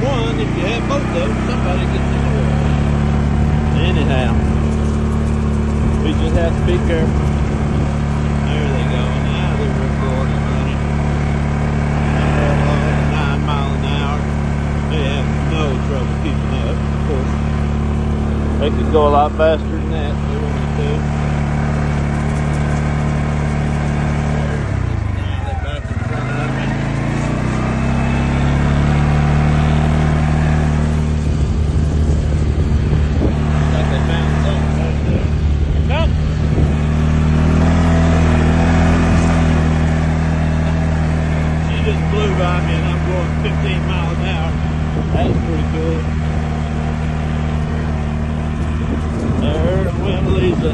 one. If you have both of them, somebody gets in the way. Anyhow, we just have to be careful. There they go. Now they're recording running. 9 miles an hour. They have no trouble keeping up, of course. They could go a lot faster than that if they wanted to. Now they're back in front of me. Like they found something back there. Come! She just blew by me and I'm going 15 miles an hour. That's pretty cool. There went Leeza.